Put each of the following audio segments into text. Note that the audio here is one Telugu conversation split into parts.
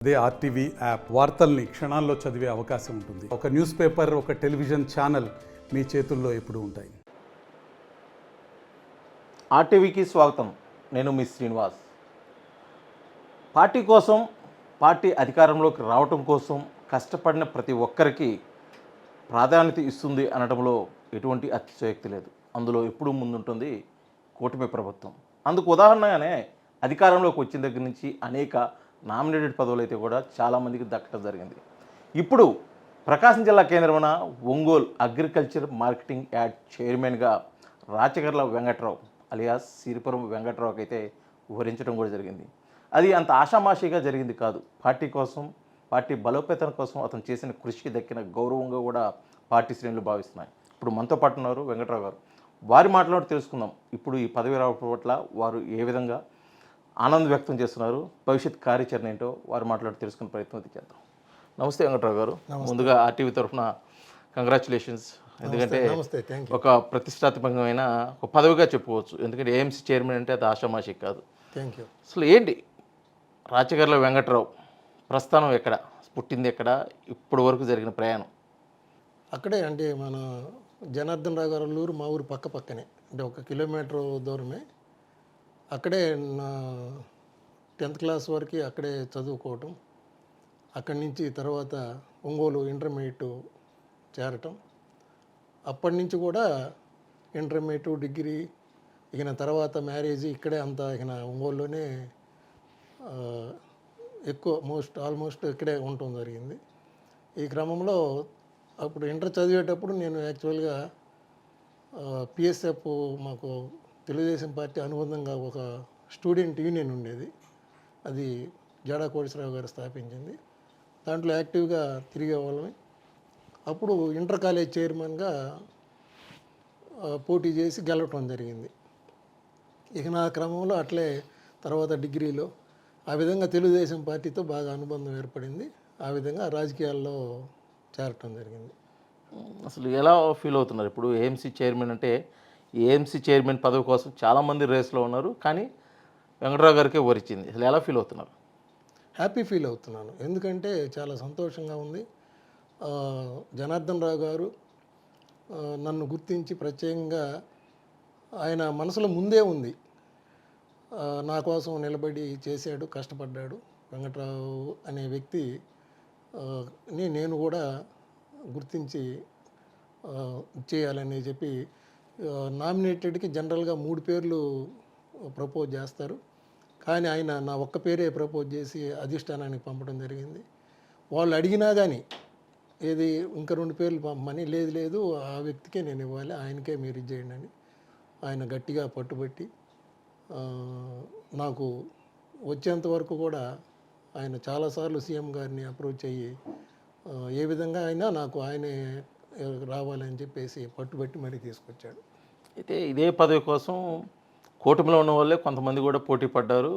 అదే ఆర్టీవీ యాప్. వార్తల్ని క్షణాల్లో చదివే అవకాశం ఉంటుంది. ఒక న్యూస్ పేపర్, ఒక టెలివిజన్ ఛానల్ మీ చేతుల్లో ఎప్పుడూ ఉంటాయి. ఆర్టీవీకి స్వాగతం. నేను మీ శ్రీనివాస్. పార్టీ కోసం, పార్టీ అధికారంలోకి రావటం కోసం కష్టపడిన ప్రతి ఒక్కరికి ప్రాధాన్యత ఇస్తుంది అనడంలో ఎటువంటి అతిశయోక్తి లేదు. అందులో ఎప్పుడూ ముందుంటుంది కూటమి ప్రభుత్వం. అందుకు ఉదాహరణగానే అధికారంలోకి వచ్చిన దగ్గర నుంచి అనేక నామినేటెడ్ పదవులు అయితే కూడా చాలామందికి దక్కడం జరిగింది. ఇప్పుడు ప్రకాశం జిల్లా కేంద్రమైన ఒంగోలు అగ్రికల్చర్ మార్కెటింగ్ యాడ్ చైర్మన్గా రాచగర్ల వెంకట్రావు అలియాస్ సిరిపురం వెంకట్రావుకి అయితే వివరించడం కూడా జరిగింది. అది అంత ఆషామాషిగా జరిగింది కాదు. పార్టీ కోసం, పార్టీ బలోపేతం కోసం అతను చేసిన కృషికి దక్కిన గౌరవంగా కూడా పార్టీ శ్రేణులు భావిస్తున్నాయి. ఇప్పుడు మనతో పాటు ఉన్నారు వెంకట్రావు గారు. వారి మాటలో తెలుసుకుందాం. ఇప్పుడు ఈ పదవి రావడం పట్ల వారు ఏ విధంగా ఆనందం వ్యక్తం చేస్తున్నారు, భవిష్యత్ కార్యాచరణ ఏంటో వారి మాట్లాడి తెలుసుకునే ప్రయత్నం చేద్దాం. నమస్తే వెంకట్రావు గారు. ముందుగా ఆర్టీవీ తరఫున కంగ్రాచులేషన్స్. ఎందుకంటే ఒక ప్రతిష్టాత్మకమైన ఒక పదవిగా చెప్పుకోవచ్చు. ఎందుకంటే ఏఎంసీ చైర్మన్ అంటే అది ఆషామాషి కాదు. Thank you. అసలు ఏంటి రాచగర్ల వెంకట్రావు ప్రస్థానం ఎక్కడ, పుట్టింది ఎక్కడ, ఇప్పటి వరకు జరిగిన ప్రయాణం? అక్కడే అంటే మన జనార్దన్ రావు గారి ఊరు మా ఊరు పక్కనే, అంటే 1 కిలోమీటర్ దూరమే. అక్కడే నా 10th క్లాస్ వరకు అక్కడే చదువుకోవటం. అక్కడి నుంచి తర్వాత ఒంగోలు ఇంటర్మీడియట్ చేరటం. అప్పటి నుంచి కూడా ఇంటర్మీడియట్, డిగ్రీ, ఇక తర్వాత మ్యారేజ్ ఇక్కడే అంతా ఇక ఒంగోలులోనే ఎక్కువ ఆల్మోస్ట్ ఇక్కడే ఉండటం జరిగింది. ఈ క్రమంలో అప్పుడు ఇంటర్ చదివేటప్పుడు నేను యాక్చువల్గా పిఎస్ఎఫ్, మాకు తెలుగుదేశం పార్టీ అనుబంధంగా ఒక స్టూడెంట్ యూనియన్ ఉండేది. అది జాడా కోటేశ్వరరావు గారు స్థాపించింది. దాంట్లో యాక్టివ్గా తిరిగేవాళ్ళని. అప్పుడు ఇంటర్ కాలేజ్ చైర్మన్గా పోటీ చేసి గెలవటం జరిగింది. ఇక నా క్రమంలో అట్లే తర్వాత డిగ్రీలో ఆ విధంగా తెలుగుదేశం పార్టీతో బాగా అనుబంధం ఏర్పడింది. ఆ విధంగా రాజకీయాల్లో చేరటం జరిగింది. అసలు ఎలా ఫీల్ అవుతున్నారు? ఇప్పుడు ఏఎంసీ చైర్మన్ అంటే ఏఎంసీ చైర్మన్ పదవి కోసం చాలామంది రేస్లో ఉన్నారు, కానీ వెంకట్రావు గారికే వరిచింది. అసలు ఎలా ఫీల్ అవుతున్నారు? హ్యాపీ ఫీల్ అవుతున్నాను. ఎందుకంటే చాలా సంతోషంగా ఉంది. జనార్దన్ రావు గారు నన్ను గుర్తించి ప్రత్యేకంగా ఆయన మనసులో ముందే ఉంది, నా కోసం నిలబడి చేశాడు, కష్టపడ్డాడు. వెంకట్రావు అనే వ్యక్తి నేను కూడా గుర్తించి చేయాలని చెప్పి నామినేటెడ్కి జనరల్గా 3 పేర్లు ప్రపోజ్ చేస్తారు. కానీ ఆయన నా ఒక్క పేరే ప్రపోజ్ చేసి అధిష్టానానికి పంపడం జరిగింది. వాళ్ళు అడిగినా కానీ ఏది ఇంకా 2 పేర్లు పంపమని, లేదు ఆ వ్యక్తికే నేను ఇవ్వాలి, ఆయనకే మీరు ఇచ్చేయండి అని ఆయన గట్టిగా పట్టుబట్టి నాకు వచ్చేంత వరకు కూడా ఆయన చాలాసార్లు సీఎం గారిని అప్రోచ్ అయ్యి ఏ విధంగా అయినా నాకు ఆయనే రావాలని చెప్పేసి పట్టుబట్టి మరీ తీసుకొచ్చాడు. అయితే ఇదే పదవి కోసం కూటమిలో ఉన్న వాళ్ళే కొంతమంది కూడా పోటీ పడ్డారు.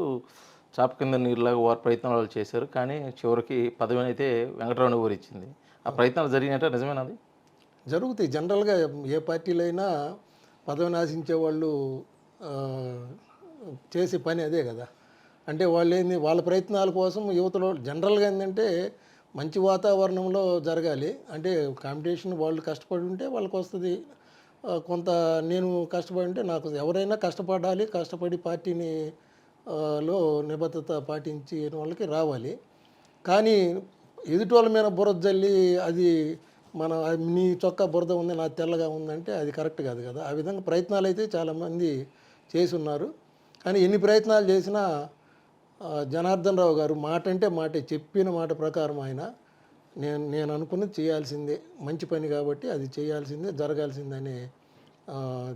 చాప కింద నీరులాగా వారి ప్రయత్నాలు వాళ్ళు చేశారు. కానీ చివరికి పదవిని అయితే వెంకటరావుని ఊరిచ్చింది. ఆ ప్రయత్నాలు జరిగినట్టే నిజమేనది? జరుగుతాయి. జనరల్గా ఏ పార్టీలో అయినా పదవిని ఆశించే వాళ్ళు చేసే పని అదే కదా. అంటే వాళ్ళు ఏంది, వాళ్ళ ప్రయత్నాల కోసం యువతలో జనరల్గా ఏంటంటే మంచి వాతావరణంలో జరగాలి. అంటే కాంపిటీషన్ వాళ్ళు కష్టపడి ఉంటే వాళ్ళకి వస్తుంది. కొంత నేను కష్టపడి ఉంటే నాకు, ఎవరైనా కష్టపడాలి, కష్టపడి పార్టీని లో నిబద్ధత పాటించి వాళ్ళకి రావాలి. కానీ ఎదుటి వాళ్ళ మీద బురద జల్లి అది మన నీ చొక్కా బురద ఉంది, నా తెల్లగా ఉందంటే అది కరెక్ట్ కాదు కదా. ఆ విధంగా ప్రయత్నాలు అయితే చాలామంది చేసి ఉన్నారు. కానీ ఎన్ని ప్రయత్నాలు చేసినా జనార్దన్ రావు గారు మాట అంటే మాటే, చెప్పిన మాట ప్రకారం ఆయన నేను అనుకున్నది చేయాల్సిందే, మంచి పని కాబట్టి అది చేయాల్సిందే, జరగాల్సిందనే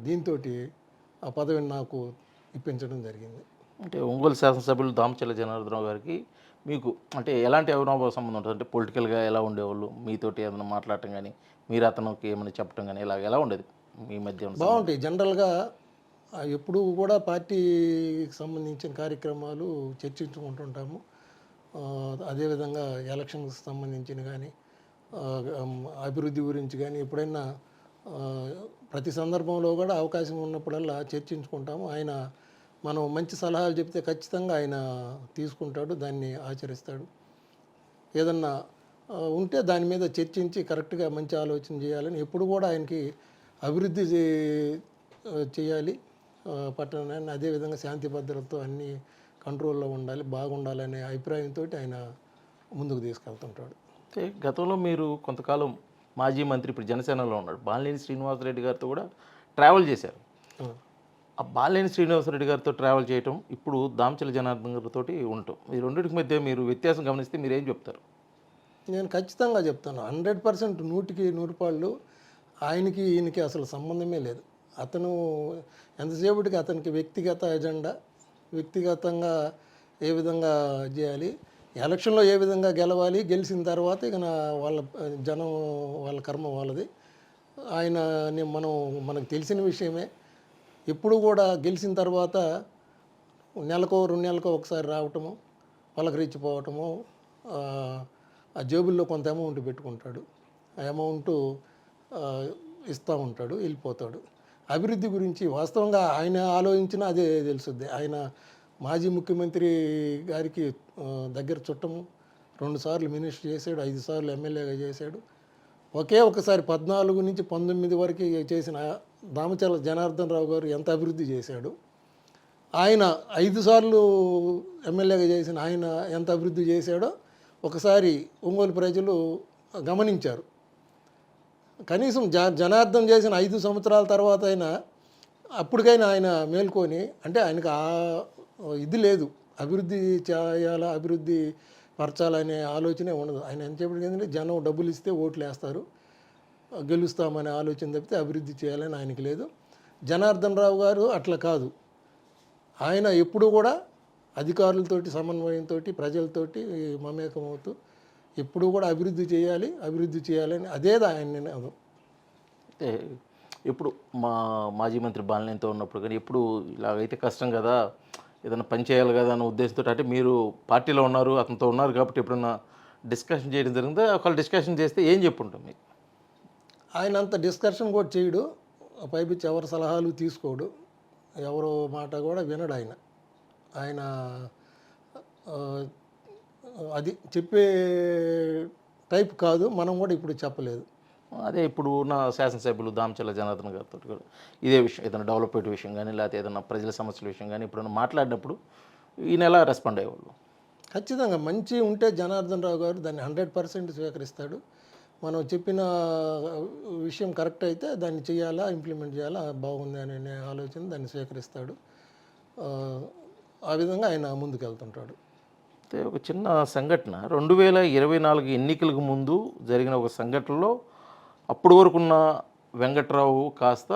దీంతో ఆ పదవిని నాకు ఇప్పించడం జరిగింది. అంటే ఒంగోలు శాసనసభ్యులు దామచర్ల జనార్దన్ రావు గారికి మీకు అంటే ఎలాంటి అవినాభావ సంబంధం ఉంటుంది? అంటే పొలిటికల్గా ఎలా ఉండేవాళ్ళు, మీతోటి ఏదైనా మాట్లాడటం కానీ, మీరు అతనికి ఏమైనా చెప్పడం కానీ, ఎలా ఉండేది మీ మధ్య? బాగుంటాయి. జనరల్గా ఎప్పుడు కూడా పార్టీకి సంబంధించిన కార్యక్రమాలు చర్చించుకుంటుంటాము. అదేవిధంగా ఎలక్షన్కి సంబంధించిన కానీ, అభివృద్ధి గురించి కానీ ఎప్పుడైనా ప్రతి సందర్భంలో కూడా అవకాశం ఉన్నప్పుడల్లా చర్చించుకుంటాము. ఆయన మనం మంచి సలహాలు చెప్తే ఖచ్చితంగా ఆయన తీసుకుంటాడు, దాన్ని ఆచరిస్తాడు. ఏదన్నా ఉంటే దాని మీద చర్చించి కరెక్ట్గా మంచి ఆలోచన చేయాలని ఎప్పుడు కూడా ఆయనకి అభివృద్ధి చేయాలి పట్టణాన్ని, అదేవిధంగా శాంతి భద్రతతో అన్ని కంట్రోల్లో ఉండాలి, బాగుండాలనే అభిప్రాయంతో ఆయన ముందుకు తీసుకెళ్తుంటాడు. అయితే గతంలో మీరు కొంతకాలం మాజీ మంత్రి, ఇప్పుడు జనసేనలో ఉన్నాడు, బాలినేని శ్రీనివాసరెడ్డి గారితో కూడా ట్రావెల్ చేశారు. ఆ బాలినేని శ్రీనివాసరెడ్డి గారితో ట్రావెల్ చేయటం, ఇప్పుడు దామచల జనార్దన్ గారితో ఉండటం, ఈ రెండింటికి మధ్య మీరు వ్యత్యాసం గమనిస్తే మీరు ఏం చెప్తారు? నేను ఖచ్చితంగా చెప్తాను, 100% 100% ఆయనకి ఈయనకి అసలు సంబంధమే లేదు. అతను ఎంతసేపటికి అతనికి వ్యక్తిగత ఎజెండా, వ్యక్తిగతంగా ఏ విధంగా చేయాలి, ఎలక్షన్లో ఏ విధంగా గెలవాలి, గెలిచిన తర్వాత ఇక వాళ్ళ జనం వాళ్ళ కర్మ వాళ్ళది. ఆయన మనకు తెలిసిన విషయమే, ఎప్పుడు కూడా గెలిచిన తర్వాత నెలకో 2 నెలలకో ఒకసారి రావటము, పలకరించిపోవటము, ఆ జేబుల్లో కొంత అమౌంట్ పెట్టుకుంటాడు, ఆ అమౌంట్ ఇస్తూ ఉంటాడు, వెళ్ళిపోతాడు. అభివృద్ధి గురించి వాస్తవంగా ఆయన ఆలోచించినా అదే తెలుస్తుంది. ఆయన మాజీ ముఖ్యమంత్రి గారికి దగ్గర చుట్టము, 2 సార్లు మినిస్టర్ చేశాడు, 5 సార్లు ఎమ్మెల్యేగా చేశాడు. ఒకసారి 14 నుంచి 19 వరకు చేసిన దామచల జనార్దన్ రావు గారు ఎంత అభివృద్ధి చేశాడు, ఆయన 5 సార్లు ఎమ్మెల్యేగా చేసిన ఆయన ఎంత అభివృద్ధి చేశాడో ఒకసారి ఒంగోలు ప్రజలు గమనించారు. కనీసం జనార్దన్ చేసిన 5 సంవత్సరాల తర్వాత అయినా అప్పటికైనా ఆయన మేల్కొని, అంటే ఆయనకు ఇది లేదు, అభివృద్ధి చేయాలా, అభివృద్ధి పరచాలనే ఆలోచనే ఉండదు. ఆయన ఎంతసేపటికి ఏంటంటే జనం డబ్బులు ఇస్తే ఓట్లు వేస్తారు, గెలుస్తామనే ఆలోచన తప్పితే అభివృద్ధి చేయాలని ఆయనకి లేదు. జనార్దన్ రావు గారు అట్లా కాదు, ఆయన ఎప్పుడు కూడా అధికారులతోటి సమన్వయంతో ప్రజలతోటి మమేకమవుతూ ఎప్పుడు కూడా అభివృద్ధి చేయాలని అదే ఆయన నినాదం. అంటే ఎప్పుడు మాజీ మంత్రి బాలినేనితో ఉన్నప్పుడు కానీ ఎప్పుడు ఇలాగైతే కష్టం కదా, ఏదైనా పని చేయాలి కదా అన్న ఉద్దేశంతో, అంటే మీరు పార్టీలో ఉన్నారు, అతనితో ఉన్నారు కాబట్టి ఎప్పుడన్నా డిస్కషన్ చేయడం జరిగిందా? ఒకవేళ డిస్కషన్ చేస్తే ఏం చెప్పుంటాం మీకు? ఆయన అంత డిస్కషన్ కూడా చేయడు, పైపిచ్చి ఎవరి సలహాలు తీసుకోడు, ఎవరో మాట కూడా వినడు. ఆయన అది చెప్పే టైప్ కాదు, మనం కూడా ఇప్పుడు చెప్పలేదు. అదే ఇప్పుడు ఉన్న శాసనసభ్యులు దామచల జనార్దన్ గారితో కూడా ఇదే విషయం, ఏదైనా డెవలప్మెంట్ విషయం కానీ లేకపోతే ఏదైనా ప్రజల సమస్యల విషయం కానీ ఇప్పుడు మాట్లాడినప్పుడు ఈయన ఎలా రెస్పాండ్ అయ్యేవాళ్ళు? ఖచ్చితంగా మంచి ఉంటే జనార్దన్ రావు గారు దాన్ని 100% స్వీకరిస్తాడు. మనం చెప్పిన విషయం కరెక్ట్ అయితే దాన్ని చేయాలా, ఇంప్లిమెంట్ చేయాలా, బాగుంది అనే ఆలోచన దాన్ని స్వీకరిస్తాడు. ఆ విధంగా ఆయన ముందుకెళ్తుంటాడు. అయితే ఒక చిన్న సంఘటన, 2024 ఎన్నికలకు ముందు జరిగిన ఒక సంఘటనలో అప్పటి వరకున్న వెంకట్రావు కాస్త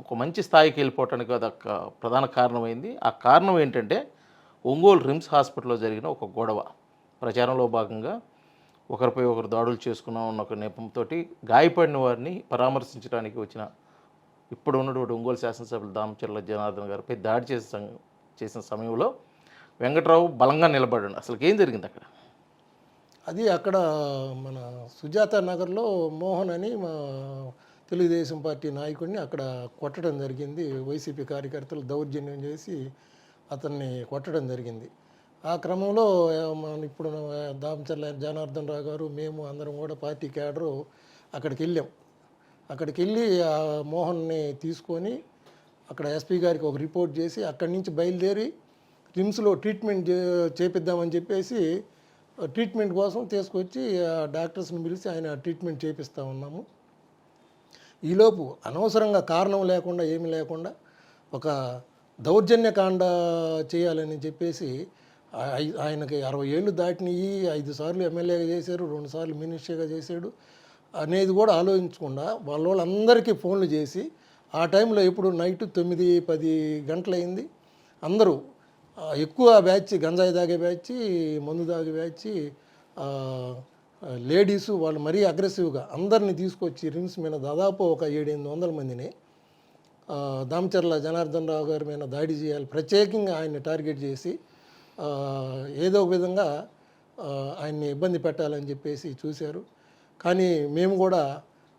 ఒక మంచి స్థాయికి వెళ్ళిపోవటానికి అదొక ప్రధాన కారణమైంది. ఆ కారణం ఏంటంటే ఒంగోలు రిమ్స్ హాస్పిటల్లో జరిగిన ఒక గొడవ. ప్రచారంలో భాగంగా ఒకరిపై ఒకరు దాడులు చేసుకున్నాం అన్న ఒక నెపంతో గాయపడిన వారిని పరామర్శించడానికి వచ్చిన ఇప్పుడు ఉన్నటువంటి ఒంగోలు శాసనసభ్యులు దామచల జనార్దన్ గారిపై దాడి చేసిన సమయంలో వెంకట్రావు బలంగా నిలబడ్డాడు. అసలు ఏం జరిగింది అక్కడ? అది అక్కడ మన సుజాత నగర్లో మోహన్ అని మా తెలుగుదేశం పార్టీ నాయకుడిని అక్కడ కొట్టడం జరిగింది. వైసీపీ కార్యకర్తలు దౌర్జన్యం చేసి అతన్ని కొట్టడం జరిగింది. ఆ క్రమంలో ఇప్పుడు దామచల జనార్దన్ రావు గారు, మేము అందరం కూడా పార్టీ క్యాడరు అక్కడికి వెళ్ళాం. అక్కడికి వెళ్ళి ఆ మోహన్ని తీసుకొని అక్కడ ఎస్పీ గారికి ఒక రిపోర్ట్ చేసి అక్కడి నుంచి బయలుదేరి రిమ్స్లో ట్రీట్మెంట్ చేపిద్దామని చెప్పేసి ట్రీట్మెంట్ కోసం తీసుకొచ్చి డాక్టర్స్ని పిలిచి ఆయన ట్రీట్మెంట్ చేపిస్తూ ఉన్నాము. ఈలోపు అనవసరంగా కారణం లేకుండా ఏమీ లేకుండా ఒక దౌర్జన్యకాండ చేయాలని చెప్పేసి ఆయనకి 60 ఏళ్ళు దాటినవి, 5 సార్లు ఎమ్మెల్యేగా చేశారు, 2 సార్లు మినిస్టర్గా చేశాడు అనేది కూడా ఆలోచించకుండా వాళ్ళందరికీ ఫోన్లు చేసి ఆ టైంలో ఎప్పుడు నైట్ 9-10 గంటలైంది. అందరూ ఎక్కువ బ్యాచ్, గంజాయి తాగే బ్యాచ్, మందు తాగే బ్యాచ్, లేడీసు వాళ్ళు మరీ అగ్రెసివ్గా అందరినీ తీసుకొచ్చి రిమ్స్ మీద దాదాపు ఒక 700-800 మందిని దామచర్ల జనార్దన్ రావు గారి మీద దాడి చేయాలి, ప్రత్యేకంగా ఆయన్ని టార్గెట్ చేసి ఏదో ఒక విధంగా ఆయన్ని ఇబ్బంది పెట్టాలని చెప్పేసి చూశారు. కానీ మేము కూడా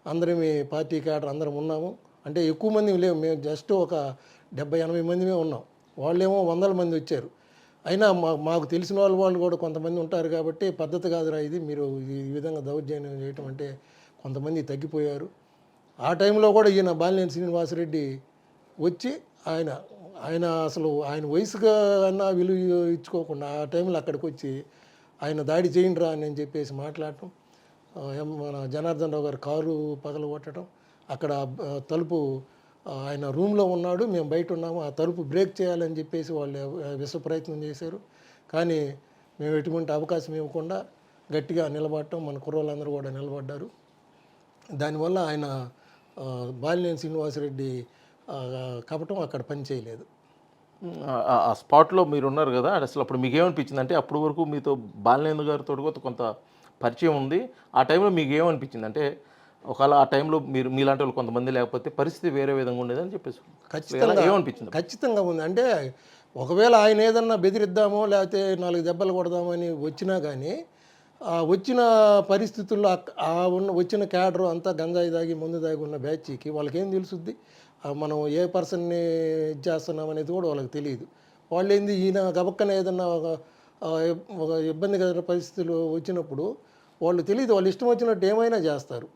అందరం పార్టీ క్యాడర్ అందరం ఉన్నాము. అంటే ఎక్కువ మంది లేవు, మేము జస్ట్ ఒక 70-80 మందిమే ఉన్నాం. వాళ్ళేమో 100 మంది వచ్చారు. అయినా మాకు తెలిసిన వాళ్ళు కూడా కొంతమంది ఉంటారు కాబట్టి పద్ధతి కాదురా ఇది, మీరు ఈ విధంగా దౌర్జన్యం చేయటం అంటే కొంతమంది తగ్గిపోయారు. ఆ టైంలో కూడా ఈయన బాలినేని శ్రీనివాసరెడ్డి వచ్చి ఆయన ఆయన అసలు ఆయన వయసుగా అన్నా విలువ ఇచ్చుకోకుండా ఆ టైంలో అక్కడికి వచ్చి ఆయన దాడి చేయండిరా అని చెప్పేసి మాట్లాడటం, మన జనార్దన్ రావు గారు కారు పగలగొట్టడం, అక్కడ తలుపు ఆయన రూమ్లో ఉన్నాడు, మేము బయట ఉన్నాము, ఆ తలుపు బ్రేక్ చేయాలని చెప్పేసి వాళ్ళు విశ్వ ప్రయత్నం చేశారు. కానీ మేము ఎటువంటి అవకాశం ఇవ్వకుండా గట్టిగా నిలబడటం, మన కుర్రోళ్ళందరూ కూడా నిలబడ్డారు. దానివల్ల ఆయన బాలినేని శ్రీనివాసరెడ్డి కపటం అక్కడ పని చేయలేదు. ఆ స్పాట్లో మీరు ఉన్నారు కదా, అసలు అప్పుడు మీకు ఏమనిపించింది? అంటే అప్పటి వరకు మీతో బాలినేని గారితో కూడా కొంత పరిచయం ఉంది. ఆ టైంలో మీకు ఏమనిపించింది? అంటే ఒకవేళ ఆ టైంలో మీరు మీలాంటి వాళ్ళు కొంతమంది లేకపోతే పరిస్థితి వేరే విధంగా ఉండేదని చెప్పేసి ఖచ్చితంగా ఏమనిపించింది? ఖచ్చితంగా ఉంది. అంటే ఒకవేళ ఆయన ఏదన్నా బెదిరిద్దామో లేకపోతే 4 దెబ్బలు కొడదామని వచ్చినా కానీ వచ్చిన పరిస్థితుల్లో వచ్చిన క్యాడర్ అంతా గంజాయి దాగి ముందు దాగి ఉన్న బ్యాచ్కి వాళ్ళకేం తెలుసుద్ది, మనం ఏ పర్సన్ని ఇది చేస్తున్నాం అనేది కూడా వాళ్ళకి తెలియదు. వాళ్ళు ఏంది ఈయన గబక్కన ఏదన్నా ఒక ఇబ్బందికర పరిస్థితులు వచ్చినప్పుడు వాళ్ళు తెలియదు, వాళ్ళు ఇష్టం వచ్చినట్టు ఏమైనా చేస్తారు.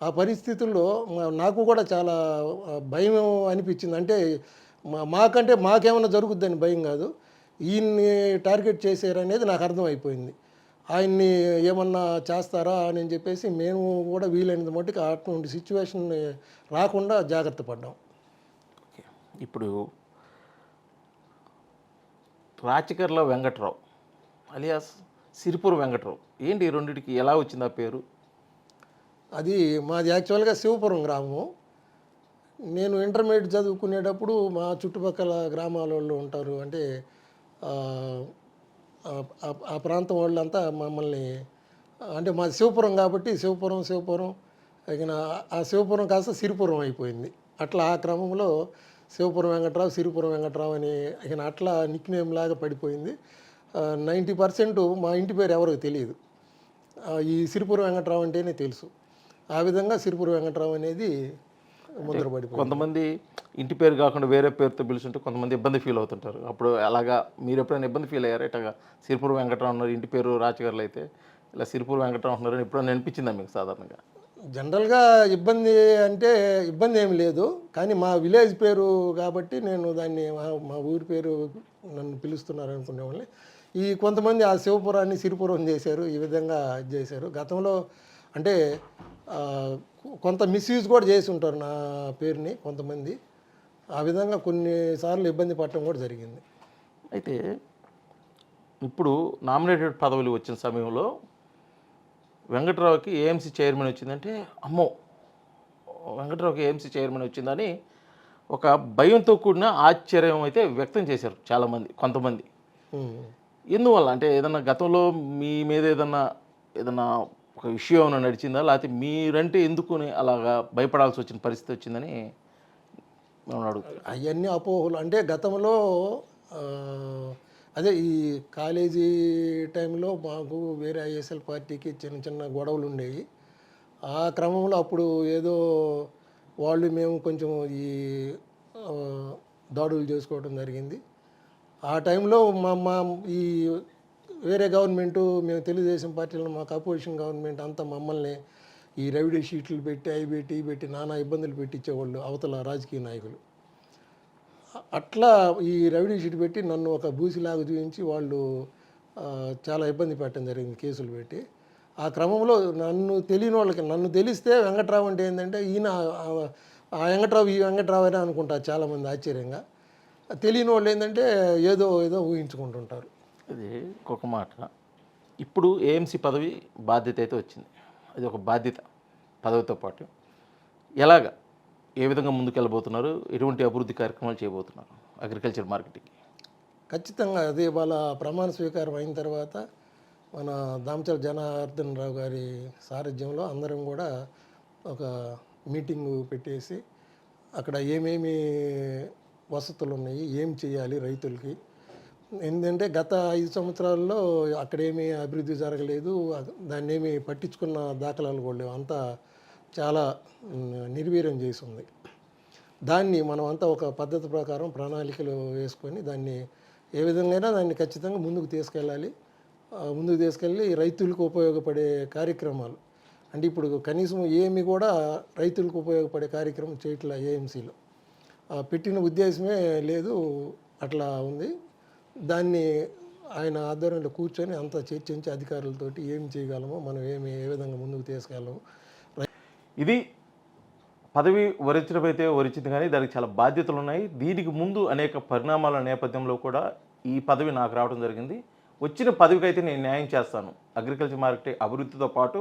ఆ పరిస్థితుల్లో నాకు కూడా చాలా భయం అనిపించింది. అంటే మాకంటే మాకేమైనా జరుగుద్దని భయం కాదు, ఈయన్ని టార్గెట్ చేశారనేది నాకు అర్థమైపోయింది. ఆయన్ని ఏమన్నా చేస్తారా అని చెప్పేసి మేము కూడా వీలైనంత మట్టుకు అటువంటి సిచ్యువేషన్ రాకుండా జాగ్రత్త పడ్డాం. ఇప్పుడు రాచకర్ల వెంకట్రావు అలియాస్ సిరిపురం వెంకట్రావు, ఏంటి ఈ రెండింటికి ఎలా వచ్చింది ఆ పేరు? అది మాది యాక్చువల్గా శివపురం గ్రామం. నేను ఇంటర్మీడియట్ చదువుకునేటప్పుడు మా చుట్టుపక్కల గ్రామాల వాళ్ళు ఉంటారు, అంటే ఆ ప్రాంతం వాళ్ళంతా మమ్మల్ని, అంటే మాది శివపురం కాబట్టి శివపురం ఇక ఆ శివపురం కాస్త సిరిపురం అయిపోయింది. అట్లా ఆ క్రమంలో శివపురం వెంకట్రావు, సిరిపురం వెంకట్రావు అని ఇక అట్లా నిక్ నేమ్ లాగా పడిపోయింది. 90% మా ఇంటి పేరు ఎవరికి తెలియదు, ఈ సిరిపురం వెంకట్రావు అంటేనే తెలుసు. ఆ విధంగా సిరిపురం వెంకట్రావు అనేది ముద్రపడిపోయింది. కొంతమంది ఇంటి పేరు కాకుండా వేరే పేరుతో పిలుచుంటే కొంతమంది ఇబ్బంది ఫీల్ అవుతుంటారు. అప్పుడు అలాగా మీరు ఎప్పుడైనా ఇబ్బంది ఫీల్ అయ్యారు? ఇట్లాగా సిరిపురం వెంకట్రావు ఉన్నారు, ఇంటి పేరు రాచగారులు అయితే ఇలా సిరిపురం వెంకట్రావు ఉన్నారని ఎప్పుడైనా అనిపించిందా మీకు? సాధారణంగా జనరల్గా ఇబ్బంది అంటే ఇబ్బంది ఏమి లేదు, కానీ మా విలేజ్ పేరు కాబట్టి నేను దాన్ని మా ఊరి పేరు నన్ను పిలుస్తున్నారు అనుకునేవాళ్ళని. ఈ కొంతమంది ఆ శివపురాన్ని సిరిపురం చేశారు, ఈ విధంగా చేశారు. గతంలో అంటే కొంత మిస్యూజ్ కూడా చేసి ఉంటారు నా పేరుని కొంతమంది. ఆ విధంగా కొన్నిసార్లు ఇబ్బంది పడటం కూడా జరిగింది. అయితే ఇప్పుడు నామినేటెడ్ పదవులు వచ్చిన సమయంలో వెంకట్రావుకి ఏఎంసీ చైర్మన్ వచ్చిందంటే, అమ్మో వెంకట్రావుకి ఏఎంసీ చైర్మన్ వచ్చిందని ఒక భయంతో కూడిన ఆశ్చర్యం అయితే వ్యక్తం చేశారు చాలామంది, కొంతమంది. ఎందువల్ల అంటే ఏదన్నా గతంలో మీ మీద ఏదన్నా ఒక ఇష్యూ ఏమైనా నడిచిందా, లేకపోతే మీరంటే ఎందుకుని అలాగా భయపడాల్సి వచ్చిన పరిస్థితి వచ్చిందని మేము అడుగుతాం? అవన్నీ అపోహలు. అంటే గతంలో అదే ఈ కాలేజీ టైంలో మాకు వేరే ఐఎస్ఎల్ పార్టీకి చిన్న చిన్న గొడవలు ఉండేవి. ఆ క్రమంలో అప్పుడు ఏదో వాళ్ళు మేము కొంచెం ఈ దాడులు చేసుకోవడం జరిగింది. ఆ టైంలో మా ఈ వేరే గవర్నమెంటు, మేము తెలుగుదేశం పార్టీలో మాకు అపోజిషన్ గవర్నమెంట్ అంతా మమ్మల్ని ఈ రెవెన్యూ షీట్లు పెట్టి అవి పెట్టి నానా ఇబ్బందులు పెట్టించేవాళ్ళు అవతల రాజకీయ నాయకులు. అట్లా ఈ రెవెన్యూ షీట్ పెట్టి నన్ను ఒక బూసిలాగా చూపించి వాళ్ళు చాలా ఇబ్బంది పెట్టడం జరిగింది, కేసులు పెట్టి. ఆ క్రమంలో నన్ను తెలియని వాళ్ళకి, నన్ను తెలిస్తే వెంకట్రావు అంటే ఏంటంటే ఈయన ఆ వెంకట్రావు ఈ వెంకట్రావు అని అనుకుంటారు చాలామంది ఆశ్చర్యంగా. తెలియని వాళ్ళు ఏంటంటే ఏదో ఊహించుకుంటుంటారు. ఇది ఒక మాట. ఇప్పుడు ఏఎంసీ పదవి బాధ్యత అయితే వచ్చింది, అది ఒక బాధ్యత పదవితో పాటు. ఏ విధంగా ముందుకెళ్ళబోతున్నారు? ఎటువంటి అభివృద్ధి కార్యక్రమాలు చేయబోతున్నారు అగ్రికల్చర్ మార్కెటింగ్కి? ఖచ్చితంగా అదే వాళ్ళ ప్రమాణ స్వీకారం అయిన తర్వాత మన దామచల జనార్దన్ రావు గారి సారథ్యంలో అందరం కూడా ఒక మీటింగు పెట్టేసి అక్కడ ఏమేమి వసతులు ఉన్నాయి, ఏం చేయాలి రైతులకి. ఎందుకంటే గత 5 సంవత్సరాల్లో అక్కడేమీ అభివృద్ధి జరగలేదు, దాన్ని ఏమీ పట్టించుకున్న దాఖలాలు కూడా లేవు, అంతా చాలా నిర్వీర్యం చేసి ఉంది. దాన్ని మనం అంతా ఒక పద్ధతి ప్రకారం ప్రణాళికలు వేసుకొని దాన్ని ఏ విధంగా దాన్ని ఖచ్చితంగా ముందుకు తీసుకెళ్ళాలి. ముందుకు తీసుకెళ్ళి రైతులకు ఉపయోగపడే కార్యక్రమాలు అంటే ఇప్పుడు కనీసం ఏమి కూడా రైతులకు ఉపయోగపడే కార్యక్రమం చేయట్లా ఏఎంసీలో. పెట్టిన ఉద్దేశమే లేదు, అట్లా ఉంది. దాన్ని ఆయన ఆధ్వర్యంలో కూర్చొని అంతా చర్చించి అధికారులతోటి ఏం చేయగలమో, మనం ఏ విధంగా ముందుకు తీసుకెళ్ళము. ఇది పదవి వరించడమైతే వరించింది, కానీ దానికి చాలా బాధ్యతలు ఉన్నాయి. దీనికి ముందు అనేక పరిణామాల నేపథ్యంలో కూడా ఈ పదవి నాకు రావడం జరిగింది. వచ్చిన పదవికి అయితే నేను న్యాయం చేస్తాను. అగ్రికల్చర్ మార్కెట్ అభివృద్ధితో పాటు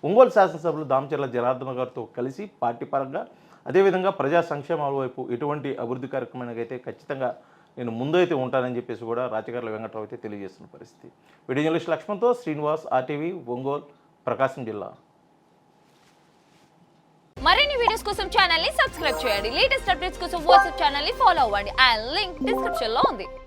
ఒంగోలు శాసనసభ్యులు దామచర్ల జనార్దన్ గారితో కలిసి పార్టీ పరంగా అదేవిధంగా ప్రజా సంక్షేమాల వైపు ఎటువంటి అభివృద్ధి కార్యక్రమానికైతే ఖచ్చితంగా నేను ముందైతే ఉంటానని చెప్పేసి కూడా రాచగర్ల వెంకట్రావు అయితే తెలియజేస్తున్న పరిస్థితి. వీడియో జర్నలిస్ట్ లక్ష్మణ్తో శ్రీనివాస్, ఆర్టీవీ, ఒంగోలు, ప్రకాశం జిల్లా. మరిన్ని వీడియోస్ కోసం ఛానల్ ని సబ్స్క్రైబ్ చేయండి. లేటెస్ట్ అప్డేట్స్ కోసం వాట్సాప్ ఛానల్ ని ఫాలో అవ్వండి. ఆ లింక్ డిస్క్రిప్షన్ లో ఉంది.